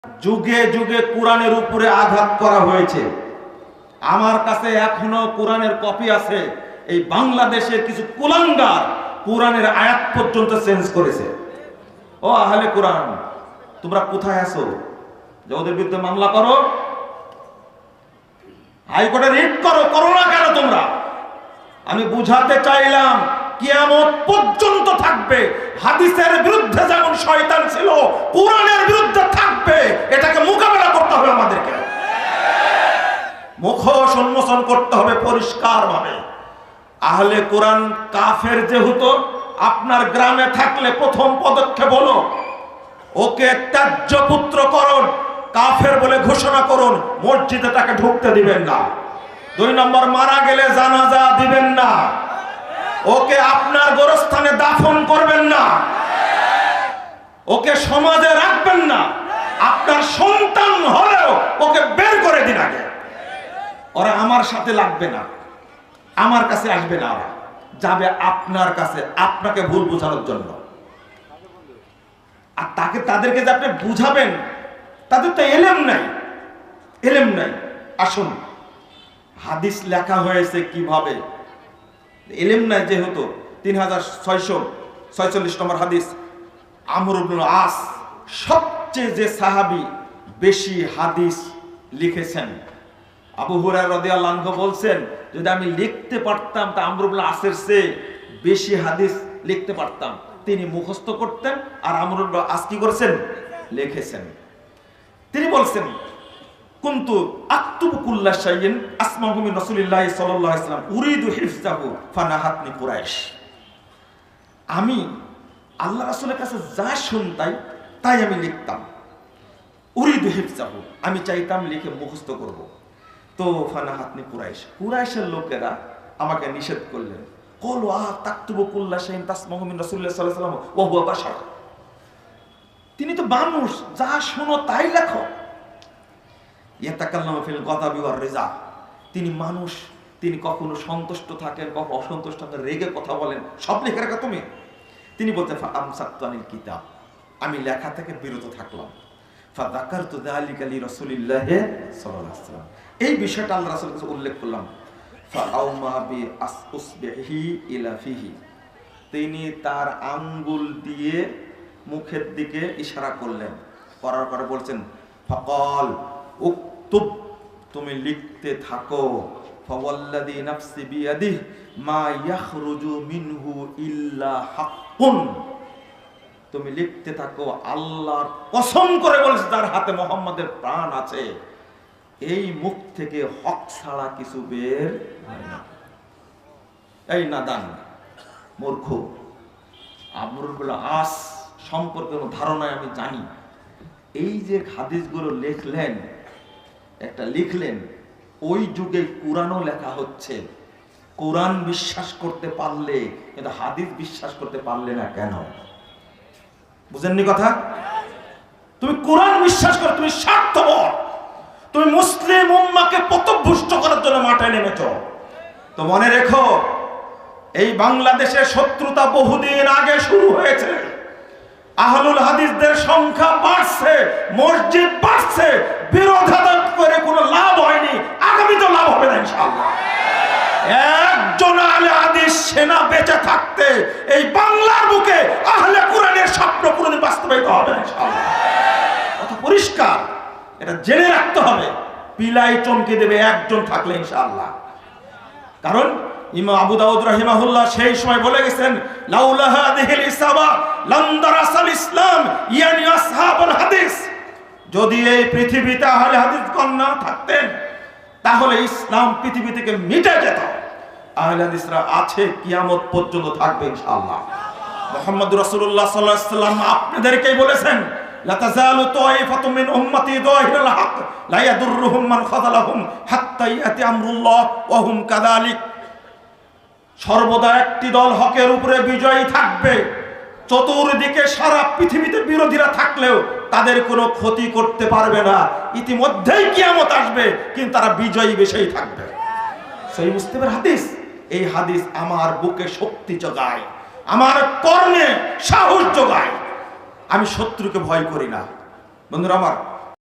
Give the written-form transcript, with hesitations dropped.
যুগে যুগে কোরআনের উপরে আঘাত করা হয়েছে। আমার কাছে এখনো কোরআনের কপি আছে। এই বাংলাদেশের কিছু কুলাঙ্গার কোরআনের আয়াত পর্যন্ত চেঞ্জ করেছে। ও আহলে কোরআন, তোমরা কোথায় আছো যে ওদের বিরুদ্ধে মামলা করো, হাইকোর্টে রিট করো? করো না কেন তোমরা? আমি বুঝাতে চাইলাম কিয়ামত পর্যন্ত থাকবে। হাদিসের বিরুদ্ধে যেমন শয়তান ছিল, কোরআনের বিরুদ্ধে থাকবে। এটাকে মোকাবেলা করতে হবে, আমাদেরকে মুখোশ উন্মোচন করতে হবে পরিষ্কার ভাবে। আহলে কোরআন কাফের যেহেতু, আপনার গ্রামে থাকলে প্রথম পদক্ষেপ হলো ওকে ত্যায্য পুত্র করুন, কাফের বলে ঘোষণা করুন, মসজিদে তাকে ঢুকতে দিবেন না। 2 নম্বর, মারা গেলে জানাজা দিবেন না, ওকে আপনার গোরস্থানে দাফন করবেন না, ওকে সমাজে রাখবেন না। আপনার সন্তান হলেও ওকে বের করে দিন আগে। ওরা আমার সাথে লাগবে না, আমার কাছে আসবে না, ওরা যাবে আপনার কাছে আপনাকে ভুল বোঝানোর জন্য। আর তাদেরকে যে আপনি বুঝাবেন, তাদের তো এলেম নাই, এলেম নাই। আসুন, হাদিস লেখা হয়েছে কিভাবে, এলেম নাই যেহেতু। 3646 নম্বর হাদিস, আমর ইবনে আস সবচেয়ে যে সাহাবী বেশি হাদিস লিখেছেন। আবু হুরায়রা রাদিয়াল্লাহু আনহু বলছেন, যদি আমি লিখতে পারতাম তা আমর ইবনে আসের চেয়ে বেশি হাদিস লিখতে পারতাম। তিনি মুখস্থ করতেন, আর আমর ইবনে আস কি করেছেন? লিখেছেন। তিনি বলছেন, কুনতু আকতুবু কুল্লা শাইইন আসমাহু মিন রাসূলিল্লাহি সাল্লাল্লাহু আলাইহি ওয়াসাল্লাম উরিদু হিফযাহু ফানাহাতনি কুরাইশ। আমি আল্লাহ রাসূলের কাছে যা শুনতাই তাই আমি লিখতাম। উরিদু হিফযাহু, আমি চাইতাম লিখে মুখস্থ করব। তো ফানাহাতনি কুরাইশ, কুরাইশের লোকেরা আমাকে নিষেধ করলেন। কলু তাকতুবু কুল্লা শাইইন তাসমাহু মিন রাসূলিল্লাহি সাল্লাল্লাহু আলাইহি ওয়াসাল্লাম ওয়া হুয়া বাশার। তিনি তো মানুষ, যা শোনো তাই লেখো। ইয়াতাকাল্লামু ফিল গদাবি ওয়ার রিজা, তিনি মানুষ, তিনি কখনো সন্তুষ্ট থাকেন, কখনো অসন্তুষ্ট থাকেন, রেগে কথা বলেন, সব লিখে রাখা তুমি। তিনি বলতে আমসাকতু আনিল কিতাব, আমি লেখা থেকে বিরত থাকলাম। ফাযাকারতু যালিকা লিরাসূলিল্লাহি সাল্লাল্লাহু আলাইহি ওয়াসাল্লাম, এই বিষয়টা আল্লাহর রাসূলের কাছে উল্লেখ করলাম। ফাআউমা বি আসউসবিহি ইলা ফিহি, তিনি তার আঙ্গুল দিয়ে মুখের দিকে ইশারা করলেন, করার পরে বলছেন ফাকাল উকতুব, তুমি লিখতে থাকো। ফাওয়াল্লাযী নাফসি বিয়াদিহি মা ইয়াখরুজু মিনহু ইল্লা হাক্কুন, তুমি লিখতে থাকো। আল্লাহর কসম করে বলছে, যার হাতে মুহাম্মাদের প্রাণ আছে, এই মুখ থেকে হক ছাড়া কিছু বের হয় না। এই নাদান, মূর্খ, আমর ইবনে আস সম্পর্কে কোনো ধারণায় আমি জানি। এই যে হাদিসগুলো লিখলেন, একটা লিখলেন, ওই যুগে কোরআনও লেখা হচ্ছে। কোরআন বিশ্বাস করতে পারলে, কিন্তু হাদিস বিশ্বাস করতে পারলে না কেন? বুঝেননি কথা? তুমি কোরআন বিশ্বাস করো, তুমি স্বার্থপর, তুমি মুসলিম উম্মাহকে পথভ্রষ্ট করার জন্য মাঠে নেমেছো। তো মনে রেখো, এই বাংলাদেশের শত্রুতা বহুদিন আগে শুরু হয়েছে। আহলুল হাদিসদের সংখ্যা বাড়ছে, মসজিদ বাড়ছে, বিরোধাত্মক করে কোনো লাভ হয়নি, আগামীতে লাভ হবে না ইনশাআল্লাহ। একজন আহলে হাদিস সেনা বেঁচে থাকতে এই বাংলার বুকে আহলে কোরআনের স্বপ্ন কোনদিন বাস্তবায়িত হবে না ইনশাআল্লাহ। কথা পরিষ্কার, এটা জেনে রাখতে হবে। পিলাই চমকে দেবে একজন থাকলে ইনশাআল্লাহ। কারণ ইমাম আবু দাউদ রাহিমাহুল্লাহ সেই সময় বলে গেছেন, লাউলা হাদিহিল ইসাবা লাম দারাসাল ইসলাম ইয়ানি আসহাবুল হাদিস, যদি এই পৃথিবীতে আহলে হাদিসগণ না থাকতেন তাহলে ইসলাম পৃথিবী থেকে মিটে যেত। আহলে হাদিসরা আছে, কিয়ামত পর্যন্ত থাকবে ইনশাআল্লাহ। মুহাম্মদুর রাসূলুল্লাহ সাল্লাল্লাহু আলাইহি ওয়াসাল্লাম আপনাদেরকেই বলেছেন, লা তাযালু তায়ফাতুম মিন উম্মতি যাহিরুল হক লা ইয়াদুররুহুম মান খাযালাহুম হাত্তা ইয়াতি আমরুল্লাহ ওয়া হুম কাযালিক। সর্বদা একটি দল হকের উপরে বিজয়ী থাকবে। চতুর্দিকে সারা পৃথিবীতে বিরোধীরা থাকলেও তাদের কোনো ক্ষতি করতে পারবে না। ইতিমধ্যেই কিয়ামত আসবে, কিন্তু তারা বিজয়ী বেশেই থাকবে। সহিহ মুসলিমের হাদিস, এই হাদিস আমার বুকে শক্তি যোগায়, আমার কর্মে সাহস যোগায়। আমি শত্রুকে ভয় করি না। বন্ধুরা আমার,